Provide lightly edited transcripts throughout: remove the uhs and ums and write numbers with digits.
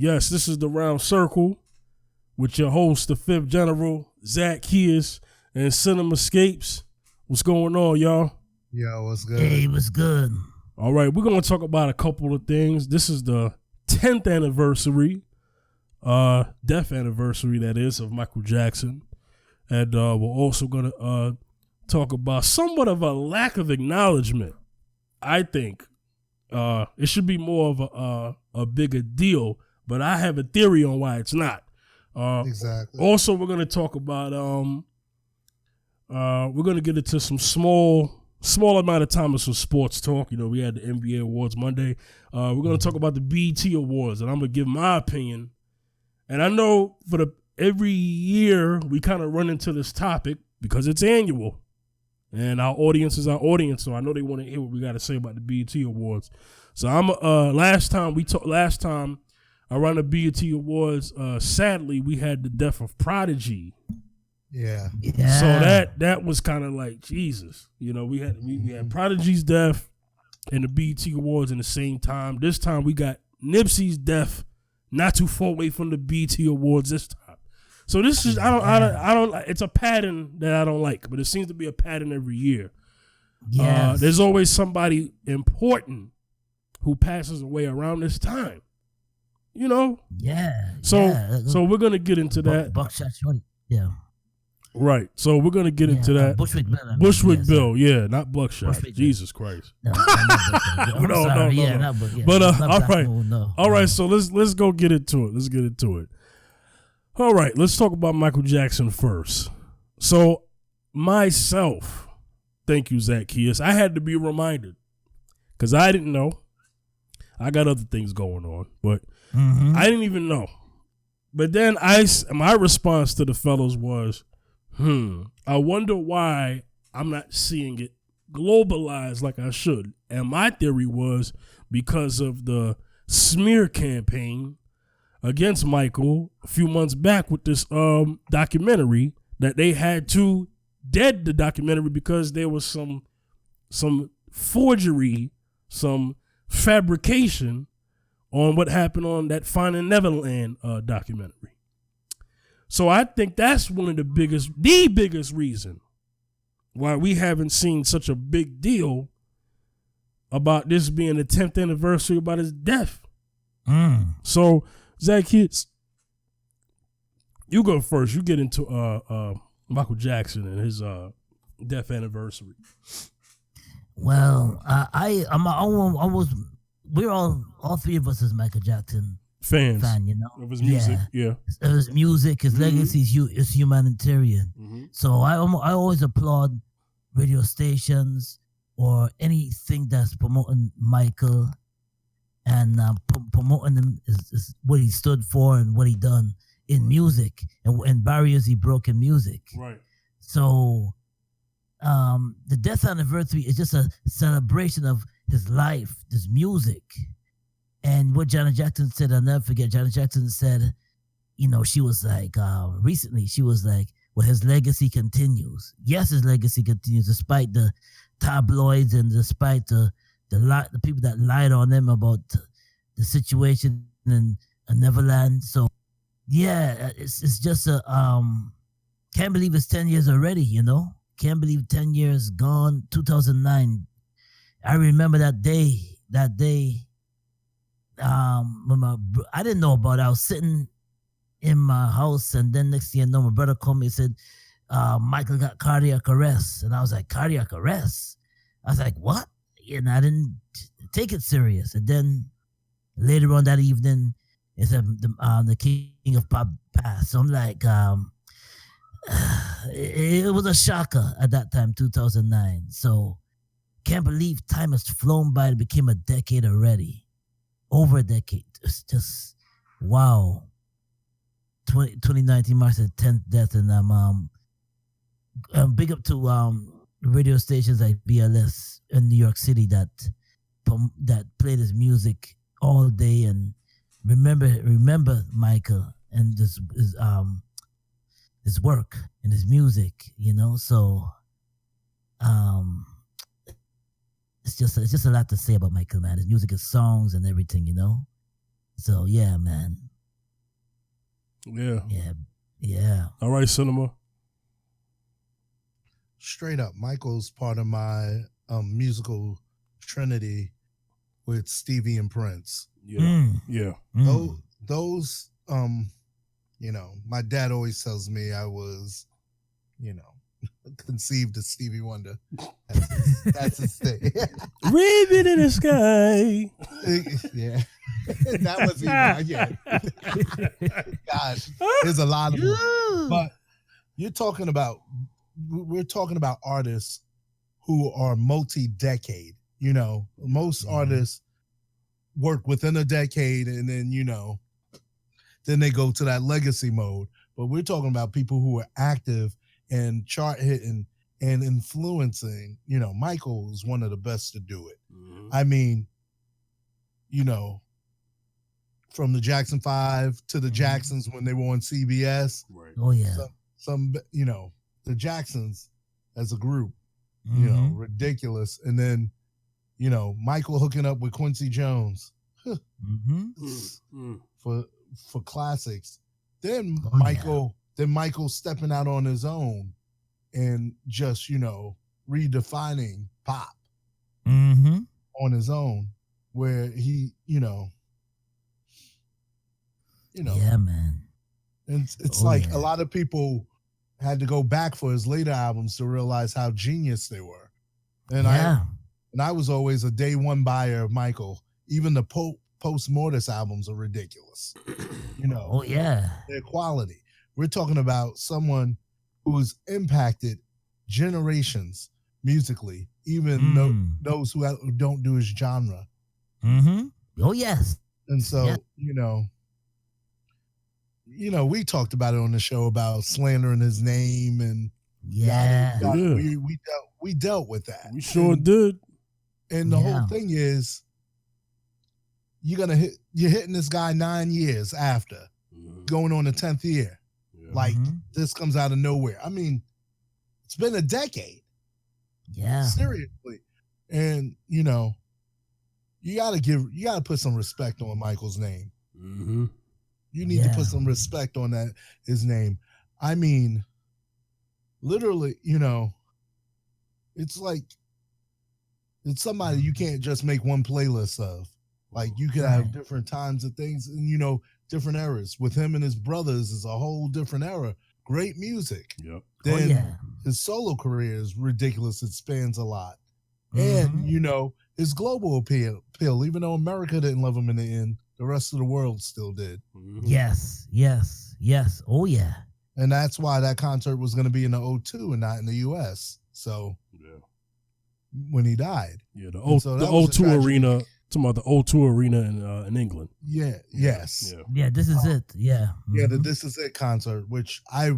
Yes, this is the Round Circle with your host, the Fifth General, Zaccheus and Cinemascapes. What's going on, y'all? Yo, what's good? Hey, what's good? All right, we're going to talk about a couple of things. This is the 10th anniversary, death anniversary, that is, of Michael Jackson. And we're also going to talk about somewhat of a lack of acknowledgement. I think it should be more of a bigger deal, but I have a theory on why it's not. Exactly. Also, we're going to talk about, we're going to get into some small amount of time of some sports talk. You know, we had the NBA Awards Monday. We're going to talk about the BET Awards, and I'm going to give my opinion. And I know every year we kind of run into this topic because it's annual, and our audience is our audience, so I know they want to hear what we got to say about the BET Awards. So last time around the BET Awards, sadly we had the death of Prodigy. Yeah. So that was kind of like Jesus. You know, we had Prodigy's death and the BET Awards in the same time. This time we got Nipsey's death not too far away from the BET Awards this time. So this is I don't it's a pattern that I don't like, but it seems to be a pattern every year. Yes. There's always somebody important who passes away around this time. You know? Yeah. So we're gonna get into that. Buckshot Shorty. Yeah. Right. So we're gonna get into that. Bushwick Bill. Bushwick Bill, yeah, not Buckshot. Bushwick Jesus Christ. No. No. But all right. So let's go get into it. Let's get into it. All right. Let's talk about Michael Jackson first. So myself, thank you, Zaccheus. I had to be reminded because I didn't know. I got other things going on, but I didn't even know. But then my response to the fellows was, I wonder why I'm not seeing it globalized like I should. And my theory was because of the smear campaign against Michael a few months back with this documentary that they had to dead the documentary because there was some forgery, some fabrication on what happened on that Finding Neverland documentary. So I think that's one of the biggest reason why we haven't seen such a big deal about this being the 10th anniversary about his death. So Zaccheus, you go first. You get into Michael Jackson and his death anniversary. Well, we're all three of us is Michael Jackson fan, you know, of his music. Yeah. His music, his legacy is humanitarian. So I always applaud radio stations or anything that's promoting Michael and promoting him is what he stood for and what he done in music and barriers he broke in music. Right. So the death anniversary is just a celebration of his life, his music. And what Janet Jackson said, I'll never forget. Janet Jackson said, you know, she was like, recently, she was like, well, his legacy continues. Yes, his legacy continues, despite the tabloids and despite the people that lied on him about the situation in Neverland. So, yeah, it's just can't believe it's 10 years already, you know? Can't believe 10 years gone, 2009. I remember that day. I didn't know about it. I was sitting in my house, and then next thing you know, my brother called me and said, Michael got cardiac arrest. And I was like, cardiac arrest? I was like, what? And I didn't take it serious. And then later on that evening, it said the king of pop passed. So I'm like, it was a shocker at that time, 2009. So can't believe time has flown by. It became a decade already. Over a decade. It's just, wow. 2019 marks the 10th death, and I'm big up to radio stations like BLS in New York City that played his music all day and remember Michael and his work and his music, you know. So it's just a lot to say about Michael, man. His music, his songs, and everything, you know. So yeah, man. Yeah. Yeah. All right, Cinema. Straight up, Michael's part of my musical trinity with Stevie and Prince. Yeah. Yeah. Those my dad always tells me I was, conceived as Stevie Wonder. That's his thing. Ribbon in the sky. Yeah. That was even, gosh, there's a lot of them. But we're talking about artists who are multi-decade. Most artists work within a decade and then, then they go to that legacy mode. But we're talking about people who are active and chart hitting and influencing. Michael is one of the best to do it. Mm-hmm. I mean, from the Jackson 5 to the Jacksons when they were on CBS. Right. Oh, yeah. Some the Jacksons as a group, ridiculous. And then, Michael hooking up with Quincy Jones for classics. Then Michael stepping out on his own and just, redefining pop on his own, where he, yeah, man. And it's a lot of people had to go back for his later albums to realize how genius they were. And I was always a day one buyer of Michael. Even the Post Mortis albums are ridiculous. Oh yeah. Their quality. We're talking about someone who's impacted generations musically, even those who don't do his genre. Oh yes. And so, we talked about it on the show about slandering his name and we dealt with that. We sure did. And the whole thing is you're hitting this guy 9 years after going on the 10th year. Yeah. Like this comes out of nowhere. I mean, it's been a decade. Yeah. Seriously. And you gotta put some respect on Michael's name. Mm-hmm. You need to put some respect on his name. I mean, literally, it's like it's somebody you can't just make one playlist of. Like you could have different times of things and different eras. With him and his brothers is a whole different era. Great music. Yep. Then his solo career is ridiculous. It spans a lot. And his global appeal, even though America didn't love him in the end, the rest of the world still did. Yes. Oh, yeah. And that's why that concert was going to be in the O2 and not in the U.S. So, when he died. Yeah, the O2 Arena. Talking about the O2 Arena in England. Yeah, yes. Yeah, this is it. Yeah. Yeah, the This Is It concert, which I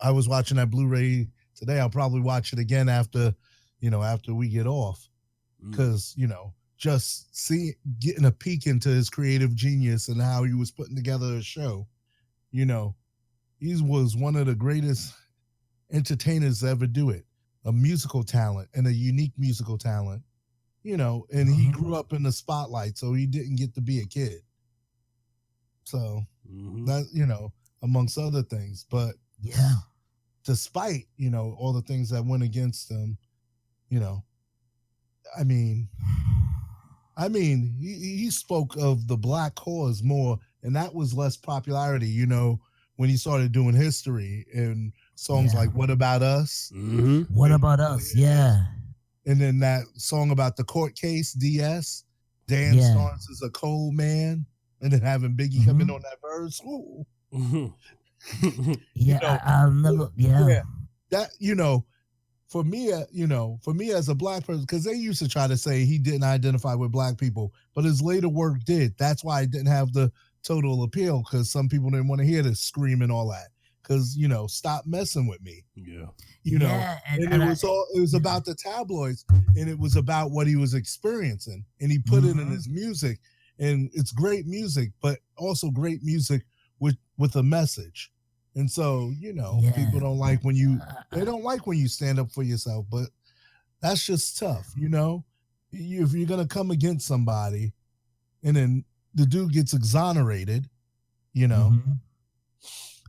was watching that Blu-ray today. I'll probably watch it again after we get off. Because, just getting a peek into his creative genius and how he was putting together a show. He was one of the greatest entertainers to ever do it. A musical talent and a unique musical talent, and he grew up in the spotlight, so he didn't get to be a kid. So that, amongst other things, but despite, all the things that went against him, I mean, he spoke of the Black cause more, and that was less popularity, when he started doing history and songs like What About Us? What About Us? Yeah. And then that song about the court case, DS, Dan Starnes is a cold man, and then having Biggie come in on that verse. Ooh. I'll never, that, for me as a Black person, because they used to try to say he didn't identify with Black people, but his later work did. That's why it didn't have the total appeal, because some people didn't want to hear the scream and all that. Because, stop messing with me. Yeah. And it was about the tabloids, and it was about what he was experiencing. And he put it in his music, and it's great music, but also great music with a message. And so, people don't like when they don't like when you stand up for yourself, but that's just tough. If you're going to come against somebody and then the dude gets exonerated,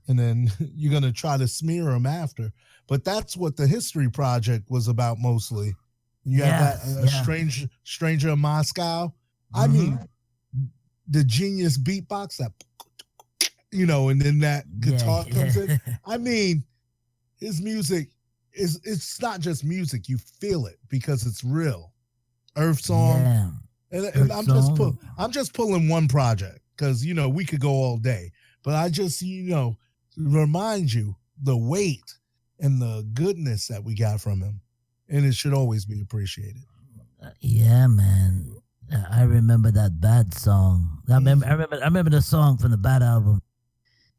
and then you're gonna try to smear them after. But that's what the History Project was about mostly. You have that stranger in Moscow. I mean, the genius beatbox that, and then that guitar comes in. I mean, his music it's not just music. You feel it because it's real. Earth Song. Yeah. And I'm just pulling one project because we could go all day. But I just remind you the weight and the goodness that we got from him. And it should always be appreciated. Yeah, man. I remember that Bad song. I remember the song from the Bad album.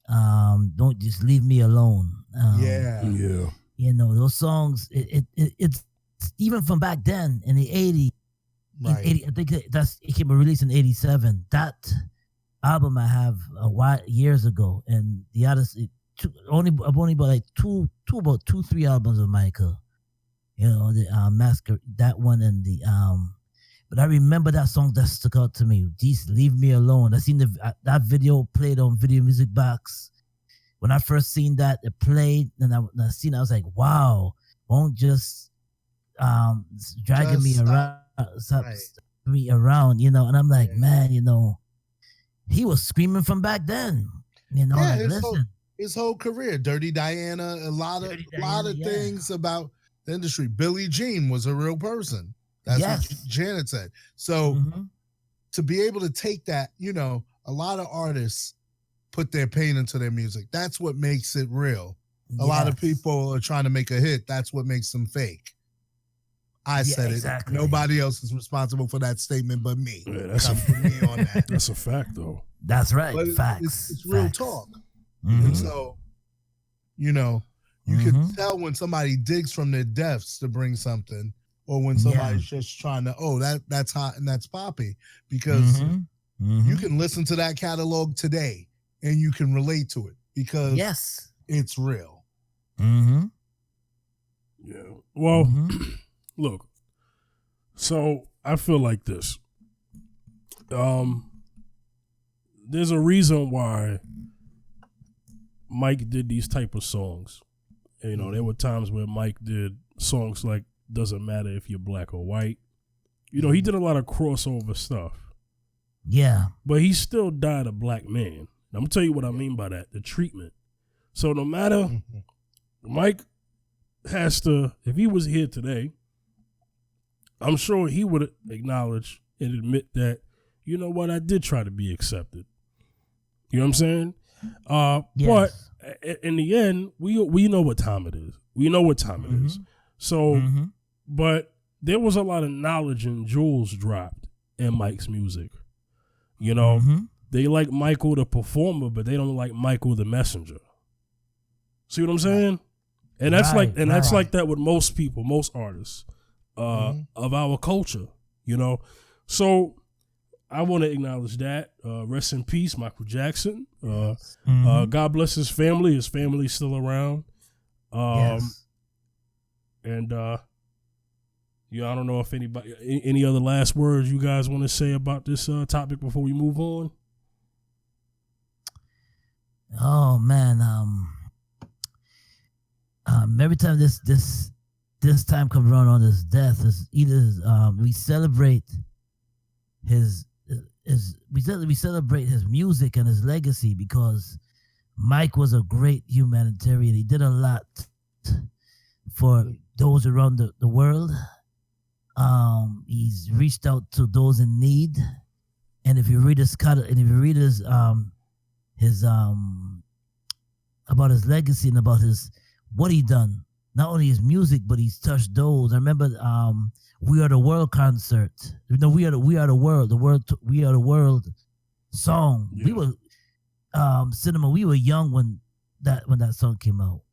Don't Just Leave Me Alone. Yeah. Those songs. It's even from back then in the 80s. Right. In 80, I think it came released in 87. That album I have years ago, and the Odyssey. I've only bought like about 3 albums of Michael. The Massacre, that one, and the but I remember that song that stuck out to me. Just Leave Me Alone. I seen that video played on Video Music Box. When I first seen that, it played, and I was like, wow, won't just dragging me around, me around, and I'm like, man, he was screaming from back then, listen. His whole career, Dirty Diana, a lot of things about the industry. Billie Jean was a real person. That's what Janet said. So to be able to take that, a lot of artists put their pain into their music. That's what makes it real. A lot of people are trying to make a hit. That's what makes them fake. I said it. Nobody else is responsible for that statement but me. Yeah, that's a fact, though. That's right. But Facts. It's real talk. And so, you can tell when somebody digs from their depths to bring something, or when somebody's just trying to, that's hot and that's poppy, because you can listen to that catalog today and you can relate to it because it's real. Yeah. Well, look. So I feel like this. There's a reason why Mike did these type of songs. There were times where Mike did songs like Doesn't Matter If You're Black or White. He did a lot of crossover stuff. Yeah. But he still died a black man. I'm going to tell you what I mean by that, the treatment. So no matter, Mike has to, if he was here today, I'm sure he would acknowledge and admit that, you know what, I did try to be accepted. You know what I'm saying? But in the end, we know what time it is. We know what time it is. So, but there was a lot of knowledge and jewels dropped in Mike's music. They like Michael the performer, but they don't like Michael the messenger. See what I'm saying? And that's that's like that with most people, most artists of our culture. So I want to acknowledge that. Rest in peace, Michael Jackson. God bless his family. His family's still around. And I don't know if any other last words you guys want to say about this topic before we move on. Oh man, every time this time comes around on his death, is either we celebrate we celebrate his music and his legacy, because Mike was a great humanitarian. He did a lot for those around the world. He's reached out to those in need, and if you read his about his legacy and about what he done, not only his music, but he's touched those. I remember We Are the World concert. We Are the World, We Are the World song. Yeah. We were cinema. We were young when that song came out.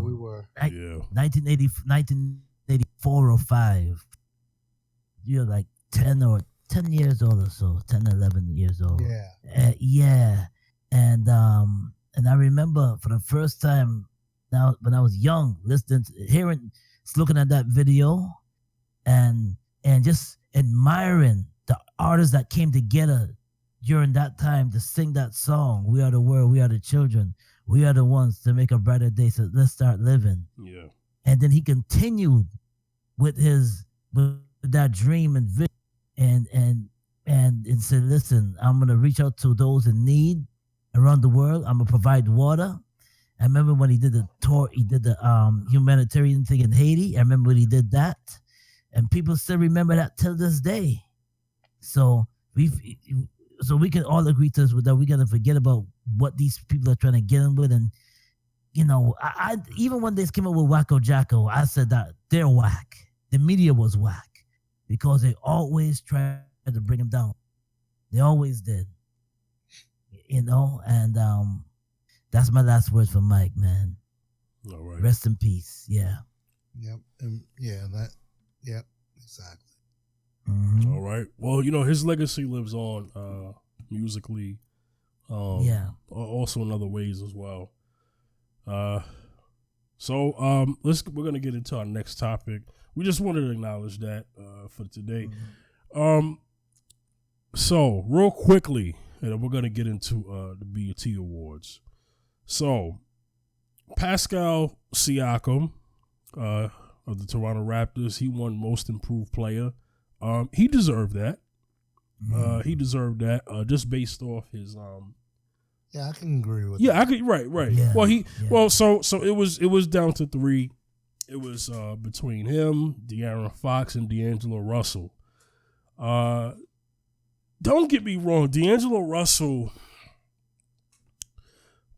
We were. 1984 or 5. You're like 10 years old or so, 10, 11 years old. Yeah. And I remember for the first time now when I was young, looking at that video and just admiring the artists that came together during that time to sing that song. We are the world, we are the children. We are the ones to make a brighter day. So let's start living. Yeah. And then he continued with that dream and vision, and said, "Listen, I'm gonna reach out to those in need around the world. I'm gonna provide water." I remember when he did the tour, he did the humanitarian thing in Haiti. I remember when he did that, and people still remember that till this day. So we can all agree to this with that. We gotta forget about what these people are trying to get in with, and I even when they came up with Wacko Jacko, I said that they're whack. The media was whack because they always tried to bring him down. They always did, and that's my last words for Mike, man. All right. Rest in peace. Yeah. Yep. And yep. Exactly. Mm-hmm. All right. Well, his legacy lives on musically. Also in other ways as well. So we're gonna get into our next topic. We just wanted to acknowledge that for today. Mm-hmm. So real quickly, and we're gonna get into the BET Awards. So Pascal Siakam of the Toronto Raptors, he won Most Improved Player. He deserved that. He deserved that just based off his Yeah, I can agree with. Yeah, that. I could. Right. Yeah, So it was down to 3. It was between him, De'Aaron Fox, and D'Angelo Russell. Don't get me wrong, D'Angelo Russell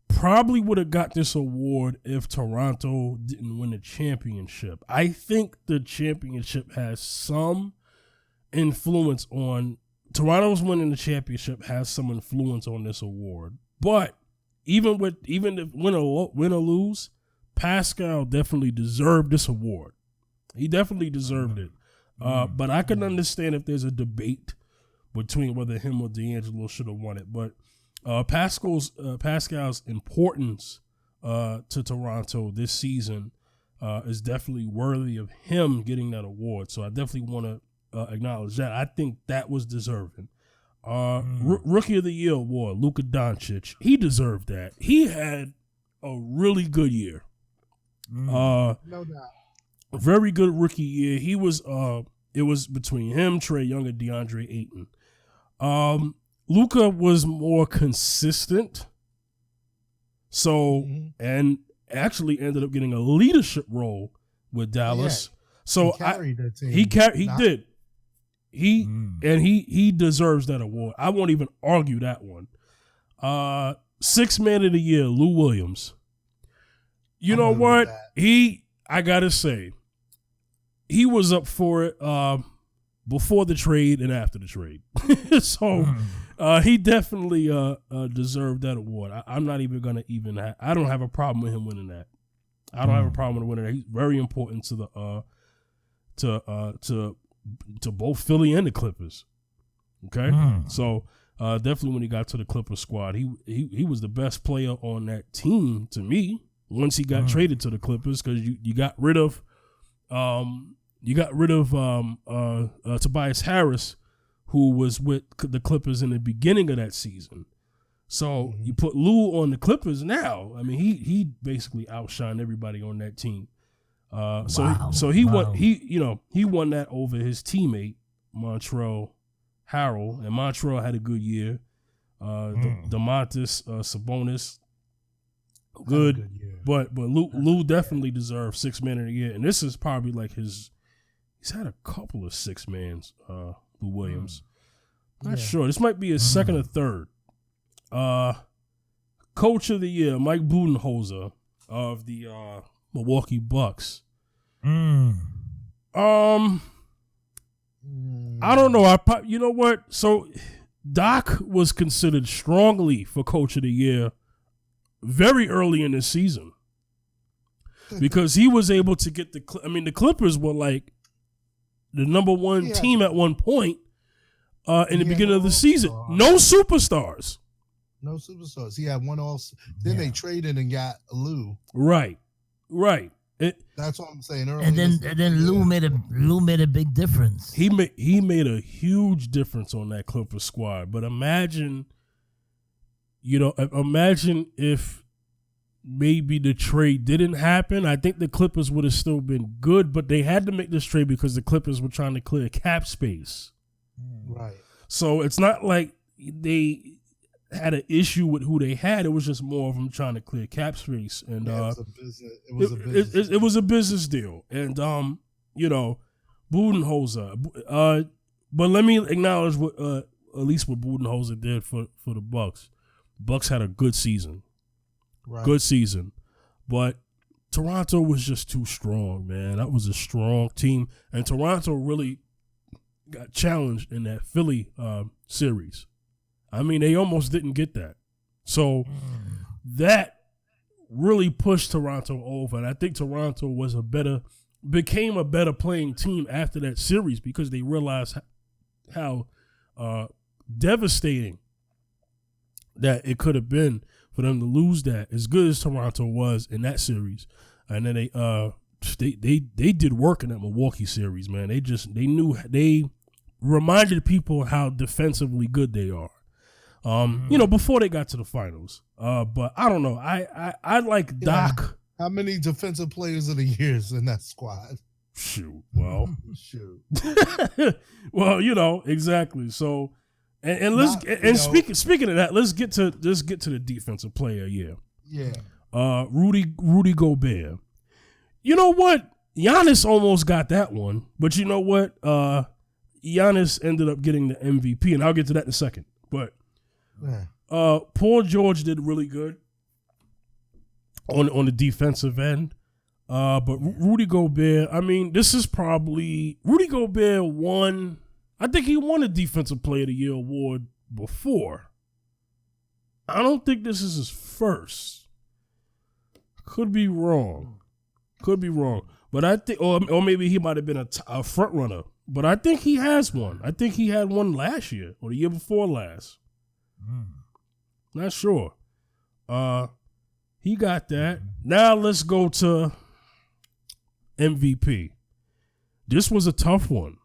probably would have got this award if Toronto didn't win the championship. I think the championship has some influence on Toronto's winning the championship has some influence on this award. But even if win or lose, Pascal definitely deserved this award. He definitely deserved it. But I can understand if there's a debate between whether him or D'Angelo should have won it. But Pascal's importance to Toronto this season is definitely worthy of him getting that award. So I definitely want to acknowledge that. I think that was deserving. Rookie of the Year award, Luka Doncic. He deserved that. He had a really good year. No doubt. Very good rookie year. He was it was between him, Trae Young, and DeAndre Ayton. Luka was more consistent. So and actually ended up getting a leadership role with Dallas. Yeah. So he carried that team. He did. He deserves that award. I won't even argue that one. Sixth Man of the Year, Lou Williams. You know what? I gotta say, he was up for it before the trade and after the trade. So he definitely deserved that award. I'm not even gonna I don't have a problem with him winning that. I don't have a problem with winning that. He's very important to the to both Philly and the Clippers. Okay, so definitely when he got to the Clippers squad, he was the best player on that team to me. Once he got traded to the Clippers, because you got rid of Tobias Harris, who was with the Clippers in the beginning of that season. So you put Lou on the Clippers now. I mean, he basically outshined everybody on that team. So he won that over his teammate Montrezl Harrell, and Montrezl had a good year. Domantas Sabonis, good year. But Lou definitely deserves Sixth Man of the Year, and this is probably like he's had a couple of six mans. Lou Williams, not sure. This might be his second or third. Coach of the Year, Mike Budenholzer of the Milwaukee Bucks. I don't know. You know what? So Doc was considered strongly for Coach of the Year very early in this season because he was able to get the Clippers were like the number one team at one point in the beginning of the season. No superstars. He had one Then they traded and got Lou. Right. That's what I'm saying earlier. And then Lou made a big difference. He made a huge difference on that Clippers squad. But imagine if maybe the trade didn't happen, I think the Clippers would have still been good, but they had to make this trade because the Clippers were trying to clear cap space. Right. So it's not like they had an issue with who they had. It was just more of them trying to clear cap space. And it was a business deal. And Budenholzer. But let me acknowledge what at least what Budenholzer did for the Bucks. Bucks had a good season. Right. Good season. But Toronto was just too strong, man. That was a strong team. And Toronto really got challenged in that Philly series. I mean, they almost didn't get that. So that really pushed Toronto over. And I think Toronto became a better playing team after that series because they realized how devastating that it could have been for them to lose that, as good as Toronto was in that series. And then they did work in that Milwaukee series, man. They reminded people how defensively good they are. Before they got to the finals. But I don't know. I like Doc. How many defensive players of the years in that squad? Shoot. Well. Shoot. Well, exactly. So speaking of that, let's get to the defensive player. Yeah. Rudy Gobert. You know what? Giannis almost got that one, but you know what? Giannis ended up getting the MVP, and I'll get to that in a second. But Paul George did really good on the defensive end. But Rudy Gobert, I mean, this is probably Rudy Gobert won. I think he won a Defensive Player of the Year award before. I don't think this is his first. Could be wrong. But I think, or maybe he might have been a front runner. But I think he has one. I think he had one last year or the year before last. Not sure. He got that. Now let's go to MVP. This was a tough one.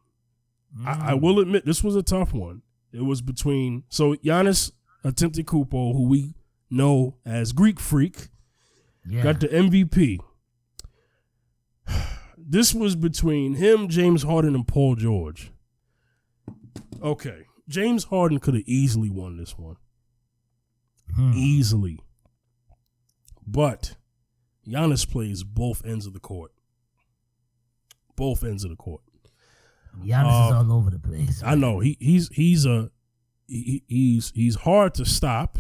I will admit this was a tough one. It was between Giannis Antetokounmpo, who we know as Greek Freak, got the MVP. This was between him, James Harden, and Paul George. Okay, James Harden could have easily won this one. Easily. But Giannis plays both ends of the court. Giannis is all over the place. I know. He's hard to stop,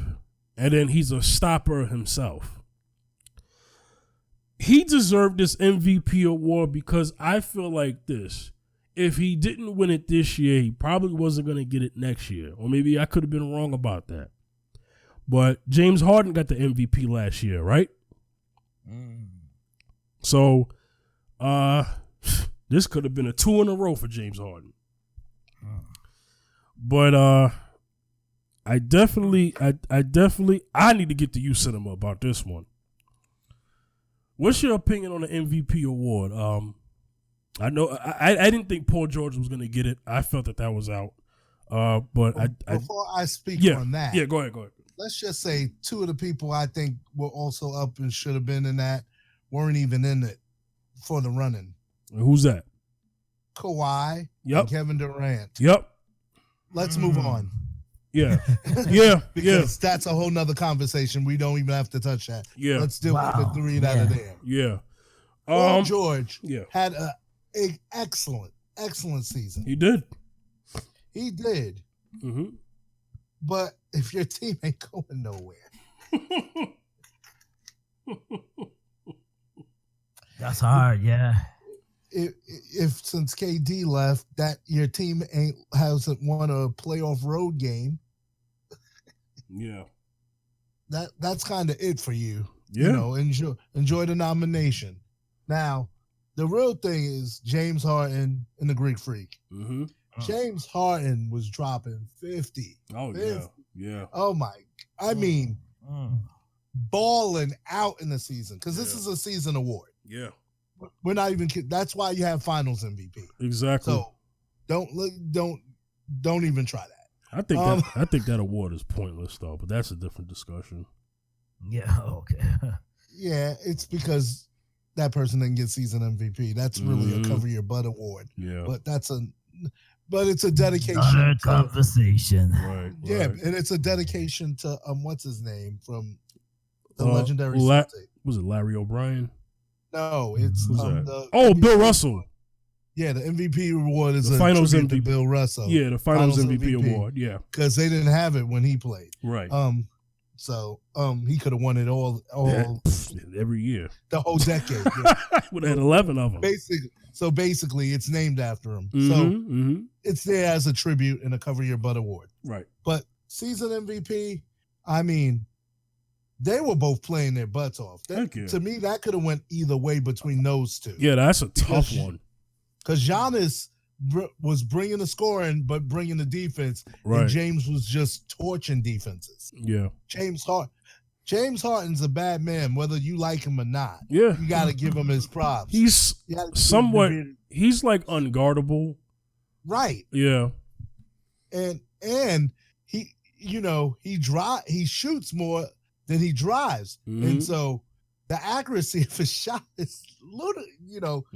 and then he's a stopper himself. He deserved this MVP award because I feel like this. If he didn't win it this year, he probably wasn't going to get it next year. Or maybe I could have been wrong about that. But James Harden got the MVP last year, right? So, this could have been a 2 in a row for James Harden. But I definitely need to get to you, Cinema, about this one. What's your opinion on the MVP award? I know I didn't think Paul George was going to get it. I felt that was out. But before I speak on that, go ahead. Let's just say 2 of the people I think were also up and should have been in that weren't even in it for the running. Who's that? Kawhi. Yep. And Kevin Durant. Yep. Let's move on. Yeah. Because that's a whole nother conversation. We don't even have to touch that. Yeah. Let's deal with the 3 out of there. Yeah. Paul George had an excellent season. He did. Mm-hmm. But if your team ain't going nowhere. That's hard, yeah. If since KD left, that your team hasn't won a playoff road game. Yeah. That's kind of it for you. Yeah. You know, enjoy the nomination. Now, the real thing is James Harden and the Greek Freak. Mm-hmm. James Harden was dropping 50. Oh, 50. Yeah. Oh, my. I mean, balling out in the season because this is a season award. Yeah. We're not even kidding. That's why you have finals MVP. Exactly. So don't even try that. I think that award is pointless though, but that's a different discussion. Yeah, okay. Yeah, it's because that person didn't get season MVP. That's really a cover your butt award. Yeah, but it's a dedication. Another conversation. Right. Yeah, and it's a dedication to what's his name from the legendary. Was it Larry O'Brien? No, it's Bill Russell. Yeah, the MVP award is the a finals tribute MVP. to Bill Russell. Yeah, the finals MVP award. Yeah, because they didn't have it when he played. Right. So he could have won it all every year, the whole decade. Would have had 11 of them. Basically, it's named after him. So it's there as a tribute and a cover your butt award. Right. But season MVP, I mean, they were both playing their butts off. To me, that could have went either way between those two. Yeah, that's a tough one. Because Giannis was bringing the scoring, but bringing the defense. Right. And James was just torching defenses. Yeah. James Harden's a bad man, whether you like him or not. Yeah. You got to give him his props. He's somewhat, he's like unguardable. Right. Yeah. And he shoots more than he drives. And so the accuracy of his shot is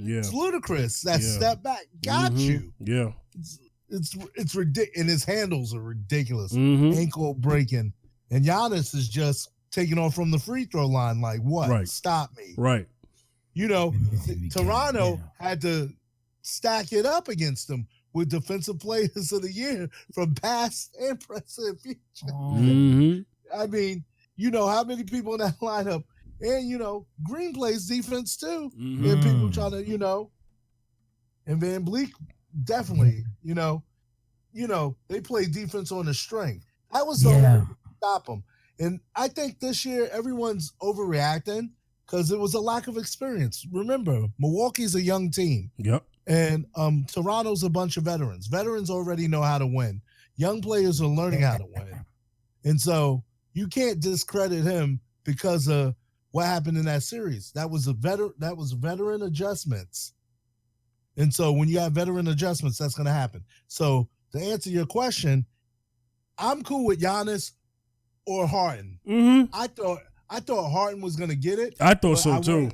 it's ludicrous. That step back got you. Yeah. It's ridiculous. And his handles are ridiculous. Ankle breaking. And Giannis is just taking off from the free throw line like, what? Right. Stop me. Right. Toronto had to stack it up against them with defensive players of the year from past and present future. I mean, how many people in that lineup? And, Green plays defense too. And people trying to, and Van Bleek definitely, they play defense on the string. That was the only way to stop them. And I think this year everyone's overreacting because it was a lack of experience. Remember, Milwaukee's a young team. Yep. And Toronto's a bunch of veterans. Veterans already know how to win. Young players are learning how to win. And so you can't discredit him because of what happened in that series. That was veteran adjustments. And so when you have veteran adjustments, that's going to happen. So to answer your question, I'm cool with Giannis or Harden. I thought Harden was going to get it. I thought so too.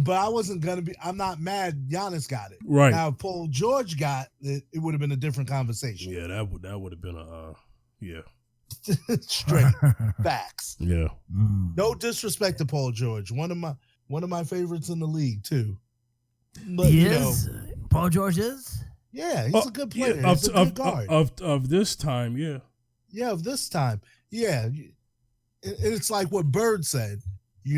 But I wasn't going to be. I'm not mad Giannis got it. Right. Now, if Paul George got it, it would have been a different conversation. Yeah, that would have been straight facts. Yeah. No disrespect to Paul George. One of my favorites in the league too. But, he is. Paul George is. Yeah, he's a good player. Yeah, he's a good guard. Of this time, yeah. Yeah, of this time. Yeah. It's like what Bird said,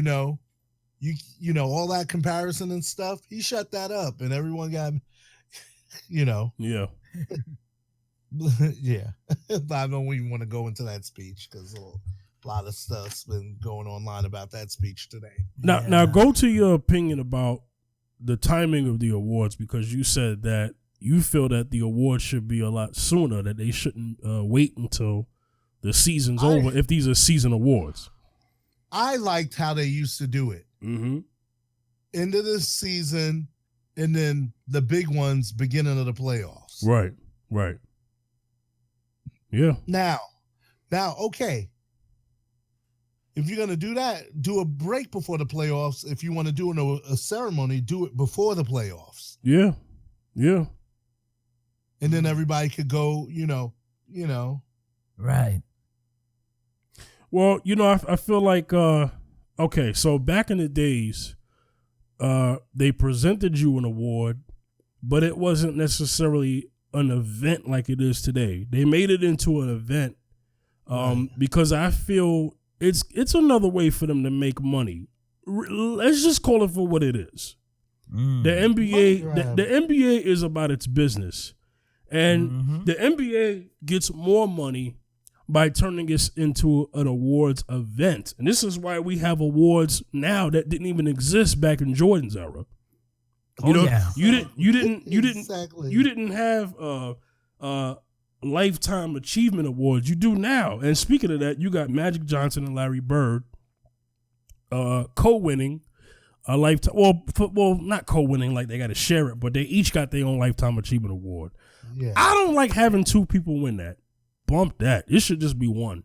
all that comparison and stuff. He shut that up and everyone got, Yeah. yeah. But I don't even want to go into that speech because a lot of stuff's been going online about that speech today. Now go to your opinion about the timing of the awards, because you said that you feel that the awards should be a lot sooner, that they shouldn't wait until the season's over if these are season awards. I liked how they used to do it. End of the season, and then the big ones, beginning of the playoffs. Right. Yeah. Now, okay. If you're going to do that, do a break before the playoffs. If you want to do a ceremony, do it before the playoffs. Yeah. And then everybody could go, Right. Well, I feel like, okay, so back in the days, they presented you an award, but it wasn't necessarily an event like it is today. They made it into an event because I feel it's another way for them to make money. Let's just call it for what it is. The NBA, the NBA is about its business, and the NBA gets more money by turning this into an awards event. And this is why we have awards now that didn't even exist back in Jordan's era. You didn't have lifetime achievement awards. You do now. And speaking of that, you got Magic Johnson and Larry Bird co-winning a lifetime. Well, not co-winning like they got to share it, but they each got their own lifetime achievement award. Yeah. I don't like having two people win that. Bump that. It should just be one.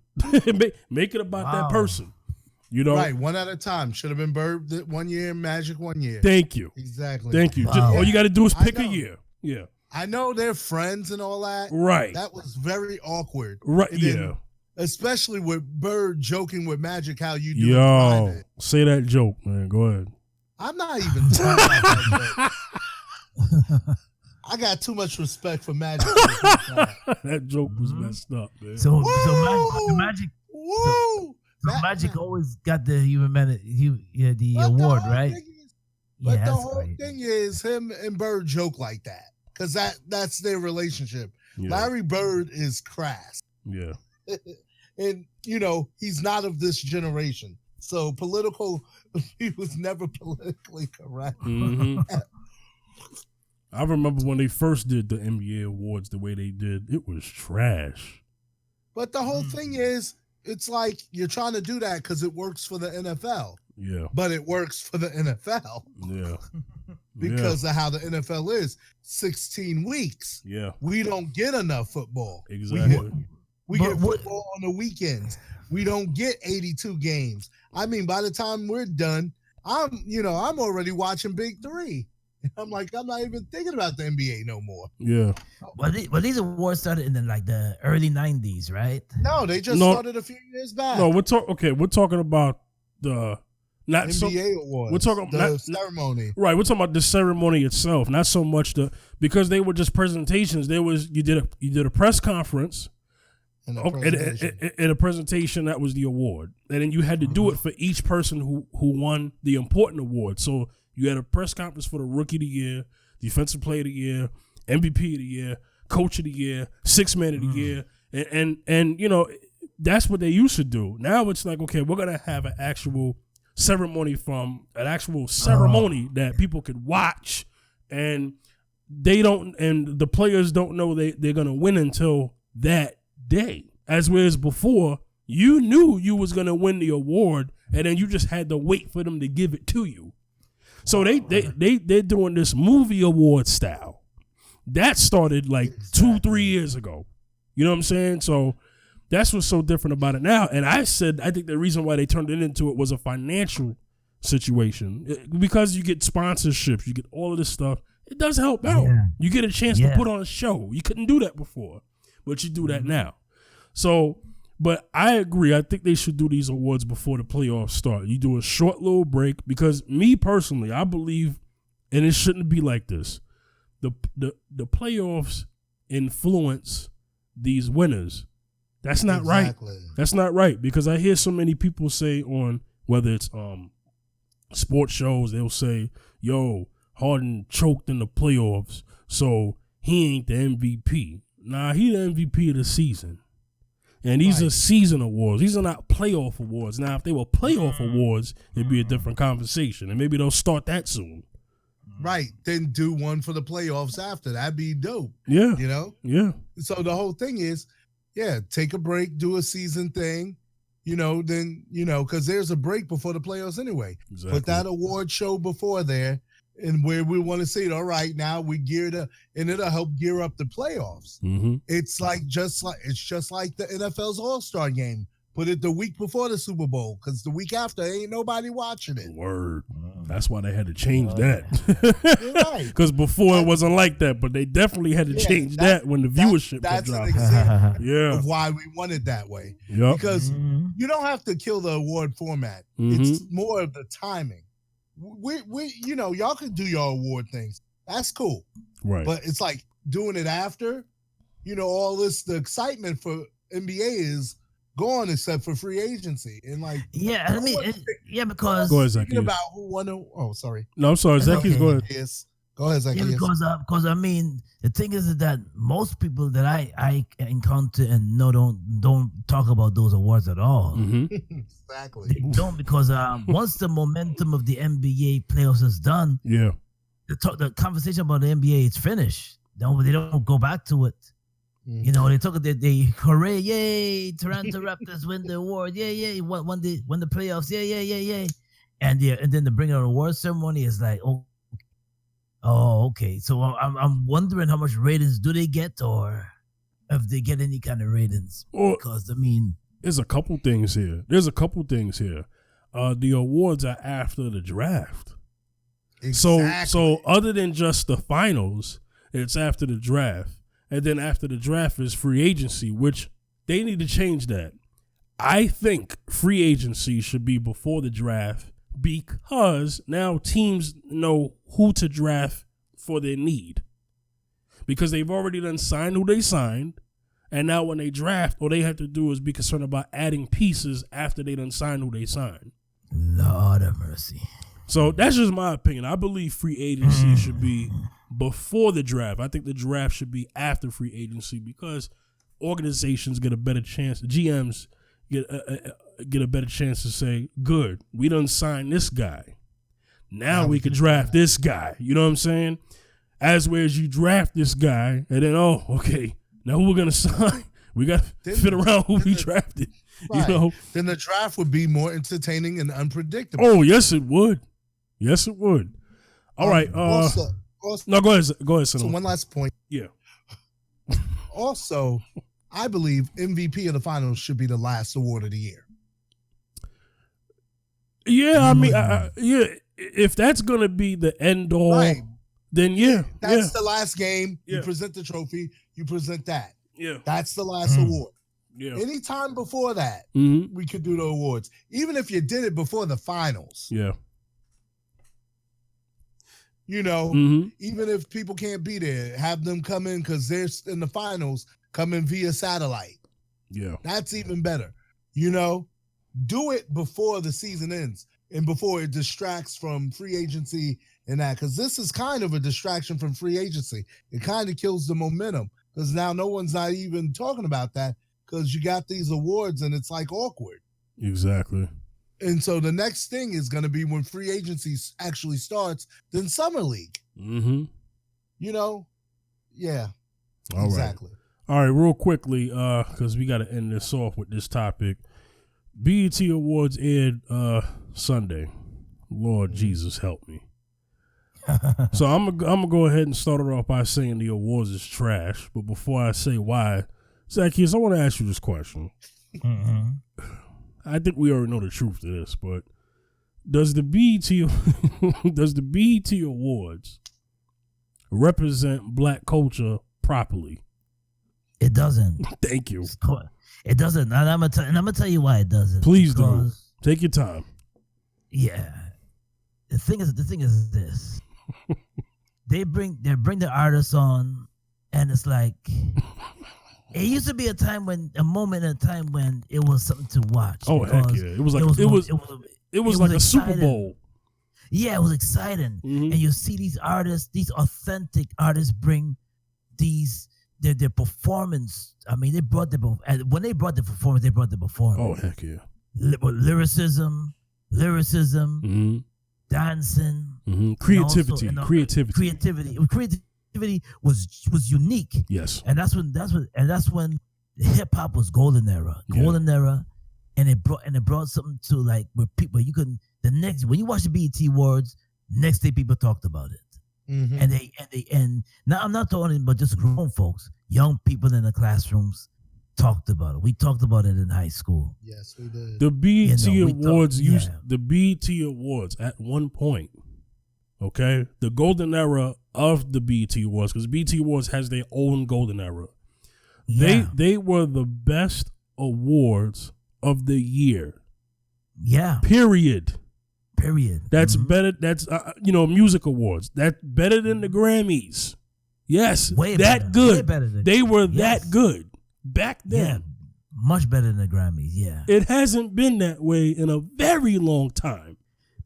Make it about that person. You know, right? One at a time. Should have been Bird 1 year, Magic 1 year. Thank you. Exactly. Thank you. Wow. All you got to do is pick a year. Yeah. I know they're friends and all that. Right. That was very awkward. Right. And then, especially with Bird joking with Magic, how you do it private. Say that joke, man. Go ahead. I'm not even talking about that joke. I got too much respect for Magic. That joke was messed up, man. So Magic. Woo! So Magic always got the the award, right? But the whole thing is him and Bird joke like that because that's their relationship. Yeah. Larry Bird is crass. Yeah. And, he's not of this generation. So he was never politically correct. Mm-hmm. I remember when they first did the NBA awards the way they did, it was trash. But the whole thing is, it's like you're trying to do that because it works for the NFL. Yeah. But it works for the NFL. Yeah. Because of how the NFL is. 16 weeks. Yeah. We don't get enough football. Exactly. We get football on the weekends. We don't get 82 games. I mean, by the time we're done, I'm already watching Big Three. I'm like, I'm not even thinking about the NBA no more. Yeah. But these awards started in the early 90s, right? No, they just started a few years back. No, we're talking about the NBA awards. We're talking about the ceremony. Right, we're talking about the ceremony itself, not so much because they were just presentations. You did a press conference. And a presentation that was the award, and then you had to do it for each person who won the important award. So you had a press conference for the Rookie of the Year, Defensive Player of the Year, MVP of the Year, Coach of the Year, Sixth Man of the Year, and that's what they used to do. Now it's like, okay, we're gonna have an actual ceremony that people could watch, and the players don't know they're gonna win until that day. As whereas before, you knew you was gonna win the award, and then you just had to wait for them to give it to you. So they're doing this movie award style. That started like 2-3 years ago. You know what I'm saying? So that's what's so different about it now. And I think the reason why they turned it into it was a financial situation. Because you get sponsorships, you get all of this stuff. It does help out. Yeah. You get a chance to put on a show. You couldn't do that before, but you do that now. So, but I agree. I think they should do these awards before the playoffs start. You do a short little break because me personally, I believe, and it shouldn't be like this. The playoffs influence these winners. That's not right. That's not right because I hear so many people say on whether it's sports shows, they'll say, "Yo, Harden choked in the playoffs, so he ain't the MVP." Nah, he the MVP of the season. And these are season awards. These are not playoff awards. Now, if they were playoff awards, it'd be a different conversation. And maybe they'll start that soon. Right. Then do one for the playoffs after. That'd be dope. Yeah. Yeah. So the whole thing is, take a break, do a season thing, then, because there's a break before the playoffs anyway. Exactly. Put that award show before there. And where we want to see it, all right, now we geared up, and it'll help gear up the playoffs. Mm-hmm. It's just like the NFL's All-Star game. Put it the week before the Super Bowl, because the week after ain't nobody watching it. Word. That's why they had to change that. You're right. Because before it wasn't like that, but they definitely had to change that when the viewership was dropping. That's an example of why we want it that way. Yep. Because you don't have to kill the award format. Mm-hmm. It's more of the timing. We y'all can do your award things. That's cool. Right. But it's like doing it after, all the excitement for NBA is gone except for free agency. And like, because go ahead, Zaccheus. Thinking about who won sorry. No, I'm sorry, Zaccheus. Go ahead. Yes. Go ahead, Zaccheus. Yeah, because the thing is that most people that I encounter and don't talk about those awards at all. Mm-hmm. Exactly. They don't, because once the momentum of the NBA playoffs is done, the conversation about the NBA is finished. They don't go back to it. Mm-hmm. They took it. They hooray, yay! Toronto Raptors win the award, yay! Won the playoffs, yay! And then the bring out award ceremony is like, okay. So I'm wondering how much ratings do they get, or if they get any kind of ratings. Because there's a couple things here. the awards are after the draft. Exactly. So other than just the finals, it's after the draft. And then after the draft is free agency, which they need to change that. I think free agency should be before the draft because now teams know who to draft for their need. Because they've already done signed who they signed. And now when they draft, all they have to do is be concerned about adding pieces after they done signed who they signed. Lord have mercy. So that's just my opinion. I believe free agency should be before the draft. I think the draft should be after free agency because organizations get a better chance. GMs get a better chance to say, good, we done signed this guy. Now we can draft this guy. You know what I'm saying? Whereas you draft this guy and then, okay, now who we're going to sign? We got to fit around who we drafted. Right. You know? Then the draft would be more entertaining and unpredictable. Oh, yes, it would. Yes, it would. All right. Also, no, go ahead. Go ahead, so Sonoma. one last point. Yeah. Also, I believe MVP of the finals should be the last award of the year. Yeah, I mean, yeah. If that's gonna be the end all, Right. then yeah, That's the last game. Yeah. You present the trophy. You present that. yeah, That's the last award. yeah. Anytime before that, Mm-hmm. we could do the awards. Even if you did it before the finals, Yeah. you know, Mm-hmm. even if people can't be there, have them come in because they're in the finals, come in via satellite. Yeah. That's even better. You know, do it before the season ends and before it distracts from free agency and that, because this is kind of a distraction from free agency. It kind of kills the momentum because now no one's not even talking about that because you got these awards and it's like awkward. Exactly. And so the next thing is going to be when free agency actually starts, then summer league. Mm-hmm. You know, yeah, All exactly. right. All right, real quickly, because we got to end this off with this topic. BET Awards aired Sunday. Lord Jesus, help me. So I'm gonna go ahead and start it off by saying the awards is trash. But before I say why, Zaccheus, I want to ask you this question. Mm-hmm. I think we already know the truth to this, but does the BET Awards represent black culture properly? It doesn't. Thank you. It doesn't. And I'm gonna tell you why it doesn't. Please do. Take your time. Yeah. The thing is this. they bring the artists on, and it's like it used to be a moment in time when it was something to watch. Oh heck yeah! It was like it was like a Super Bowl. Yeah, it was exciting, Mm-hmm. and you see these artists, these authentic artists, bring their performance. I mean, when they brought the performance, they brought the performance. Oh heck yeah! Lyricism, Mm-hmm. dancing, Mm-hmm. Creativity. Creativity was unique. Yes. And that's when hip hop was golden era, and it brought something to like where people when you watch the BET Awards, next day people talked about it. Mm-hmm. And now I'm not talking about just grown folks, young people in the classrooms talked about it. We talked about it in high school. Yes, we did. The BET Awards yeah. the BET Awards at one point. Okay, the golden era of the BET Awards, because BET Awards has their own golden era. Yeah. They were the best awards of the year. Yeah. Period. That's Mm-hmm. better. That's music awards. That's better than the Grammys. Yes, Way that better. good. Way better than, They were yes. that good back then. Yeah, much better than the Grammys. Yeah, It hasn't been that way in a very long time.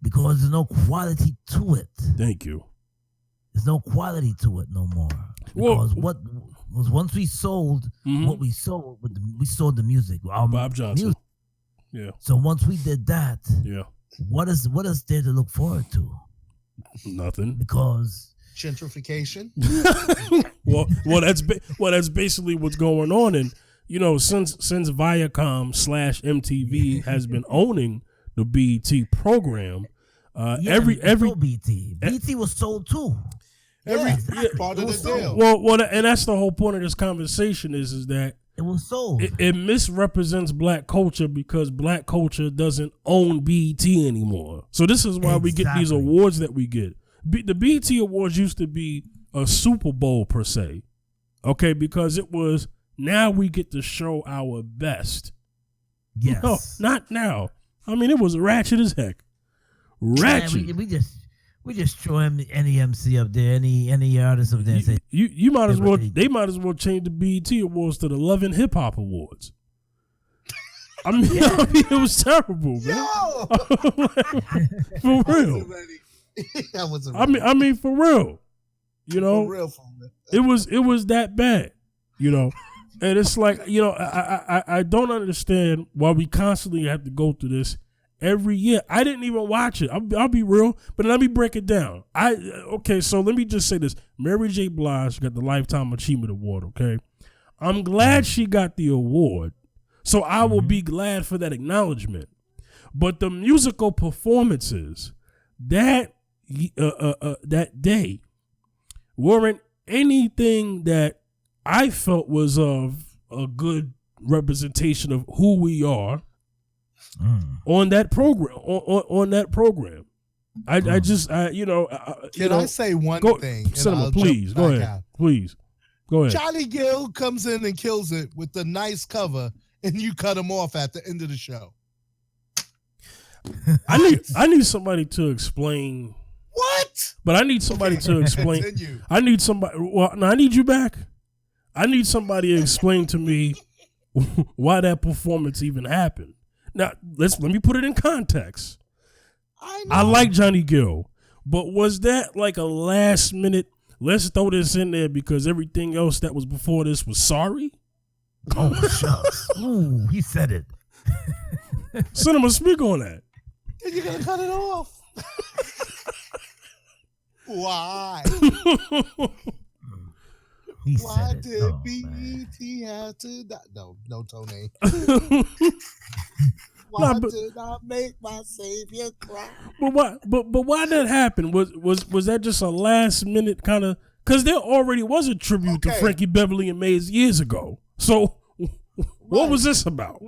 because there's no quality to it. Thank you. There's no quality to it no more. Because what was once we sold what we sold, we sold the music. Bob Johnson. Music. Yeah. So once we did that, Yeah. what is there to look forward to? Nothing. Because gentrification. well, that's basically what's going on, and since Viacom / MTV has been owning the BET program, every BET was sold too. Part of the deal. Well, and that's the whole point of this conversation is that It was sold. It misrepresents black culture because black culture doesn't own BET anymore. So this is why we get these awards that we get. The BET Awards used to be a Super Bowl per se, okay, because it was, now we get to show our best. Yes. No, not now. I mean, it was ratchet as heck. Ratchet. Man, we just throw any MC up there, any artist up there, and say you might as well. They might as well change the BET Awards to the Love and Hip Hop Awards. I mean, it was terrible, man. For real. I mean, for real. You know, for real. it was that bad. You know, and it's like, you know, I don't understand why we constantly have to go through this. Every year, I didn't even watch it. I'll be real, but let me break it down. Okay, so let me just say this: Mary J. Blige got the Lifetime Achievement Award. Okay, I'm glad she got the award, so I will be glad for that acknowledgement. But the musical performances that day weren't anything that I felt was of a good representation of who we are. On that program, on that program, I just Can I say one thing? Cinema, please go ahead. Please go ahead. Johnny Gill comes in and kills it with the nice cover, and you cut him off at the end of the show. I need somebody to explain what. But I need somebody to explain. I need somebody. Well, no, I need you back. I need somebody to explain to me why that performance even happened. Now, let me put it in context. I like Johnny Gill, but was that like a last minute, let's throw this in there because everything else that was before this was sorry? Oh, shucks. Ooh, he said it. Cinema, speak on that. And you're going to cut it off. Why? Why did BET have to die? No, Tony. Why did I make my savior cry? But why that happened? Was that just a last minute kind of? Because there already was a tribute to Frankie Beverly and Mays years ago. So what was this about?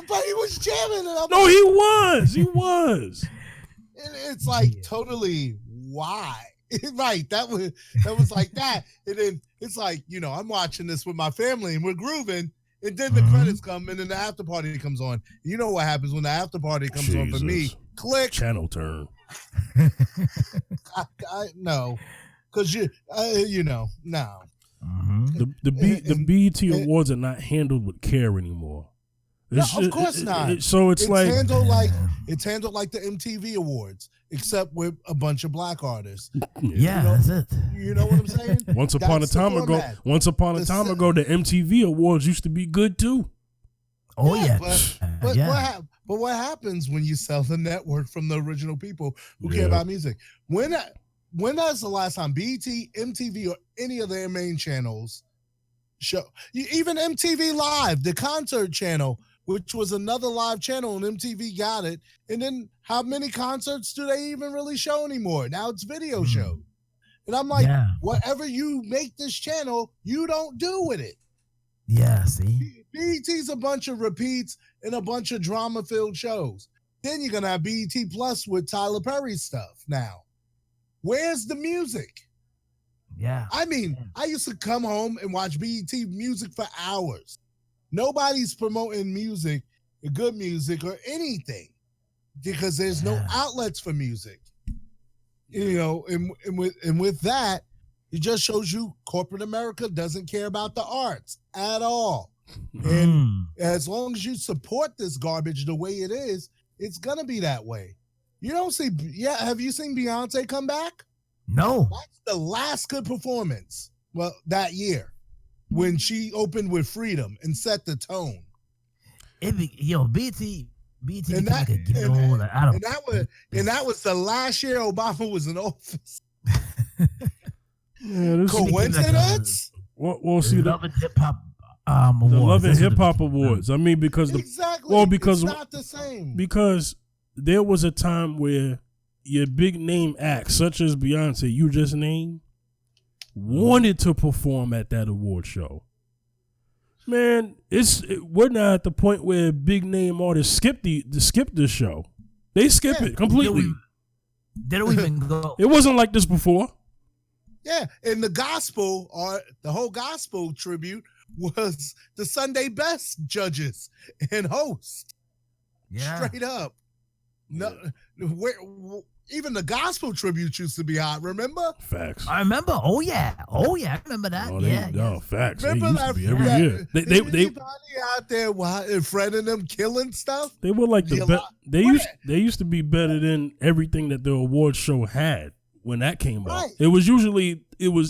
But he was jamming. No, he was. And it's like totally why? Right. That was like that. And then it's like, you know, I'm watching this with my family and we're grooving. And then the credits come and then the after party comes on. You know what happens when the after party comes on for me? Click. Channel turn. No. Because you know, no. The BET Awards are not handled with care anymore. Of course not. It's handled like the MTV Awards, except with a bunch of black artists. Yeah, that's it. You know what I'm saying? Once upon a time ago, the MTV Awards used to be good too. Oh yeah. But what happens when you sell the network from the original people who care about music? When was the last time BET, MTV, or any of their main channels show, even MTV Live, the concert channel, which was another live channel, and MTV got it. And then how many concerts do they even really show anymore? Now it's video shows. And I'm like, whatever you make this channel, you don't do with it. Yeah, see? BET's a bunch of repeats and a bunch of drama-filled shows. Then you're going to have BET Plus with Tyler Perry stuff now. Where's the music? Yeah. I mean, I used to come home and watch BET music for hours. Nobody's promoting music, good music, or anything because there's no outlets for music. You know, and with that, it just shows you corporate America doesn't care about the arts at all. And as long as you support this garbage the way it is, it's gonna be that way. You don't see, have you seen Beyonce come back? No. That's the last good performance. Well, that year when she opened with Freedom and set the tone. BT, and that was the last year Obama was in office. Coincidence? We'll see the Love and Hip Hop Awards. The Love and Hip Hop Awards. I mean, because it's not the same. Because there was a time where your big name acts, such as Beyonce, you just named, wanted to perform at that award show. Man, we're now at the point where big name artists skip the show. They skip it completely. They don't even go. It wasn't like this before. Yeah, and the gospel, or the whole gospel tribute, was the Sunday best judges and hosts. Yeah. Straight up. No, even the gospel tribute used to be hot. Remember? Facts. I remember. Oh yeah. I remember that. Facts. Remember they used that? to be every year. They anybody out there in front of them killing stuff? They were like they used to be better than everything that the award show had when that came out. It was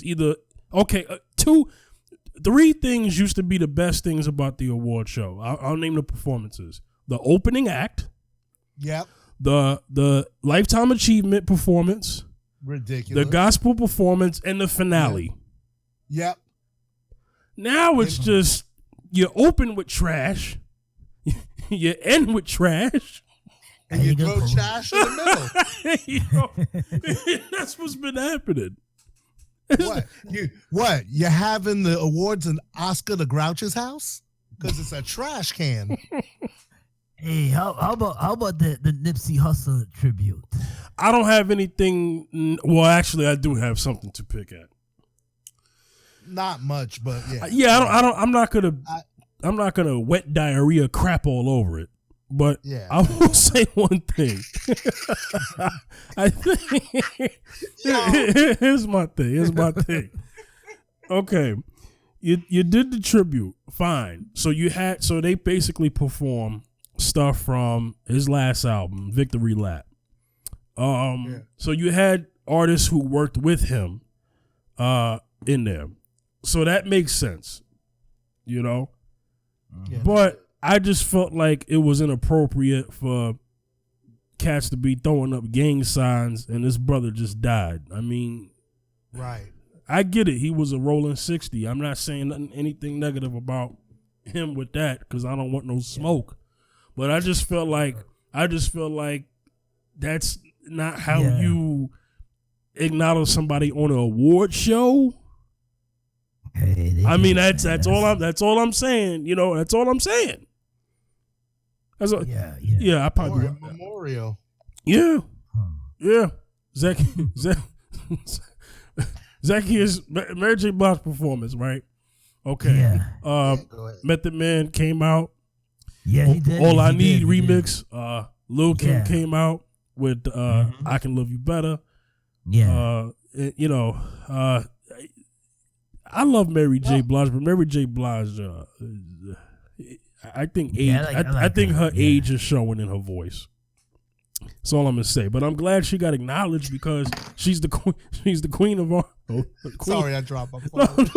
either three things used to be the best things about the award show. I'll name the performances: the opening act. Yep. The Lifetime Achievement performance, ridiculous. The gospel performance, and the finale. Yep. Now it's just you open with trash, you end with trash, and you throw trash in the middle. That's what's been happening. What? You having the awards in Oscar the Grouch's house? Because it's a trash can. Hey, how about the Nipsey Hussle tribute? I don't have anything. Well, actually, I do have something to pick at. Not much, but yeah. Yeah, I'm not gonna wet diarrhea crap all over it. But yeah. I will say one thing. I think here's my thing. Okay, you did the tribute, fine. So they basically perform stuff from his last album, Victory Lap. So you had artists who worked with him in there. So that makes sense, you know? Yeah. But I just felt like it was inappropriate for cats to be throwing up gang signs and this brother just died. I mean, right. I get it. He was a rolling 60. I'm not saying anything negative about him with that because I don't want no smoke. But I just felt like that's not how you acknowledge somebody on an award show. I mean, that's all I'm saying. You know, that's all I'm saying. I probably memorial. Yeah. Zaccheus, Mary J. Blige's performance, right? Okay. Method Man came out. Yeah, he did. All I Need remix. Lil Kim came out with I Can Love You Better. Yeah. I love Mary J. Blige, but Mary J. Blige, I think age. I think her age is showing in her voice. That's all I'm gonna say. But I'm glad she got acknowledged because she's the queen. She's the queen of our. Sorry, I dropped my phone.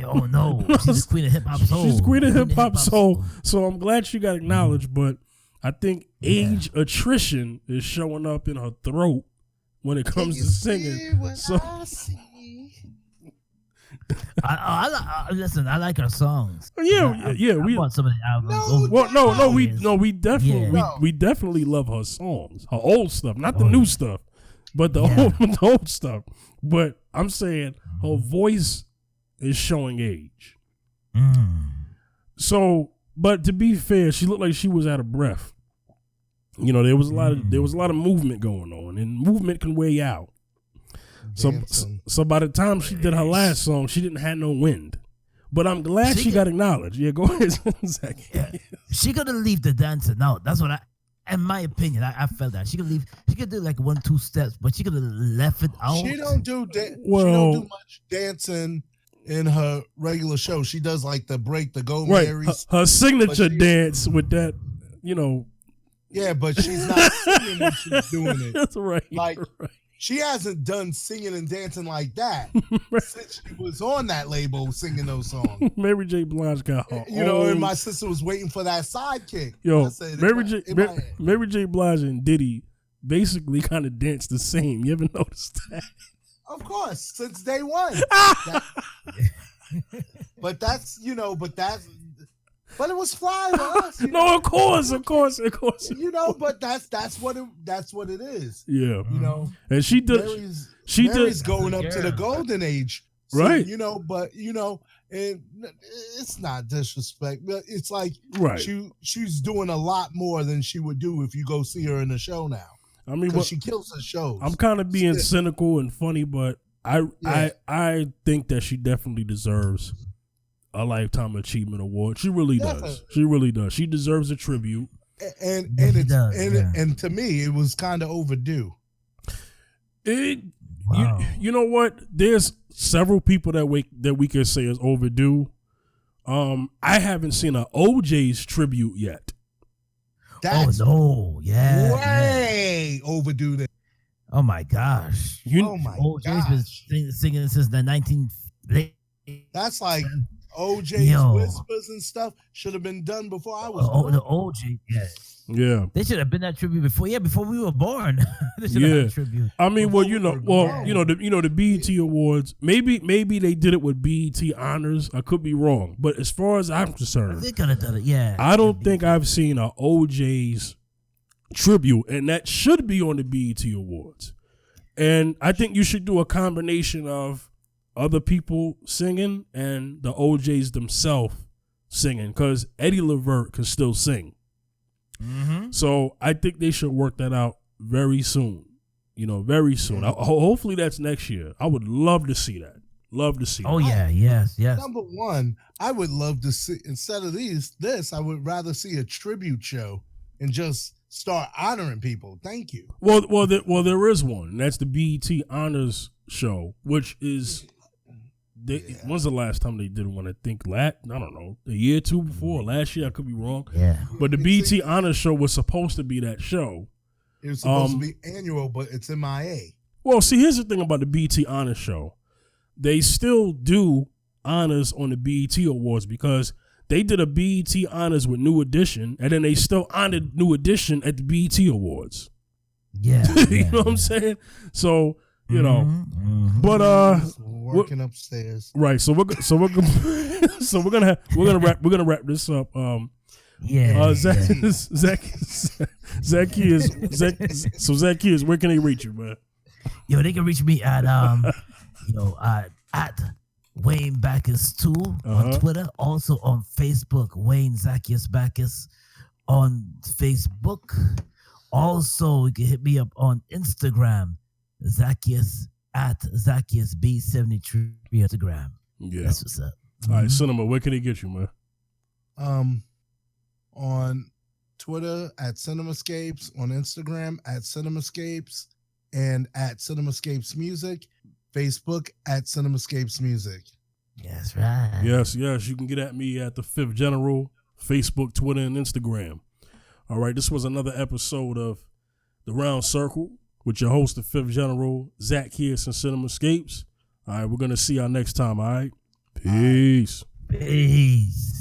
Oh no, she's the queen of hip hop soul. She's queen of hip hop soul. So I'm glad she got acknowledged. But I think age attrition is showing up in her throat when it comes to singing. So. Listen, I like her songs. Yeah. We want some of the albums. We definitely love her songs, her old stuff, not the new stuff, but the old stuff. But I'm saying her voice is showing age. So, but to be fair, she looked like she was out of breath. You know, there was a lot of movement going on, and movement can wear you out. So by the time she did her last song, she didn't have no wind. But I'm glad she got acknowledged. Yeah, go ahead, Zach. Yeah. She could have leave the dancing out. That's what in my opinion, I felt that she could leave. She could do like 1-2 steps, but she could have left it out. She don't do much dancing in her regular show. She does like the break, the Go Marys. Her signature dance with that, you know. Yeah, but she's not singing when she's doing it. That's right. Like. Right. She hasn't done singing and dancing like that since she was on that label singing those songs. Mary J. Blige got her and my sister was waiting for that sidekick. Yo, Mary J. Blige and Diddy basically kind of dance the same. You ever noticed that? Of course, since day one. But it was fly for us. No, of course. You know, but that's what it is. Yeah. You know, and Mary's going up to the golden age So, right. But and it's not disrespect, but it's like right. she's doing a lot more than she would do if you go see her in a show now. I mean, she kills her shows. I'm kind of being cynical and funny, but I think that she definitely deserves a Lifetime Achievement Award. She really does. She really does. She deserves a tribute. And to me, it was kind of overdue. Wow. You know what? There's several people that we can say is overdue. I haven't seen an OJ's tribute yet. That's way overdue. Then. Oh my gosh! OJ's been singing since the 19. That's like OJ's whispers and stuff should have been done before I was born. The OJ, yeah. They should have been that tribute before. Yeah, before we were born. They should have had a tribute. I mean, the BET Awards. Maybe they did it with BET Honors. I could be wrong, but as far as I'm concerned, they could have done it. Yeah. I don't think I've seen a OJ's tribute, and that should be on the BET Awards. And I think you should do a combination of other people singing and the OJs themselves singing, because Eddie Levert can still sing. Mm-hmm. So I think they should work that out very soon. Very soon. Hopefully that's next year. I would love to see that. Yes. Number one, I would love to see, instead of this, I would rather see a tribute show and just start honoring people. Thank you. Well, there is one. And that's the BET Honors show, which is. When's the last time they did one? I think I don't know, a year or two before, last year. I could be wrong. Yeah. But the BET Honors show was supposed to be that show. It was supposed to be annual, but it's MIA. Well, see, here's the thing about the BET Honors show. They still do honors on the BET Awards because they did a BET Honors with New Edition, and then they still honored New Edition at the BET Awards. Yeah. You know what I'm saying? So, but working upstairs. Right. So we're gonna wrap this up. Zaccheus, where can they reach you, man? They can reach me at at Wayne Backus 2 on Twitter, also on Facebook, Wayne Zaccheus Backus on Facebook. Also, you can hit me up on Instagram, Zaccheus at Zaccheus B73 Instagram. Yeah, that's what's up. All right, Cinema, where can they get you, man? On Twitter at Cinemascapes, on Instagram at Cinemascapes, and at Cinemascapes Music. Facebook at Cinemascapes Music. That's right. Yes. You can get at me at the Fifth General, Facebook, Twitter, and Instagram. All right, this was another episode of The Round Circle with your host, the Fifth General, Zaccheus and Cinemascapes. All right, we're going to see y'all next time, all right? Peace. Peace.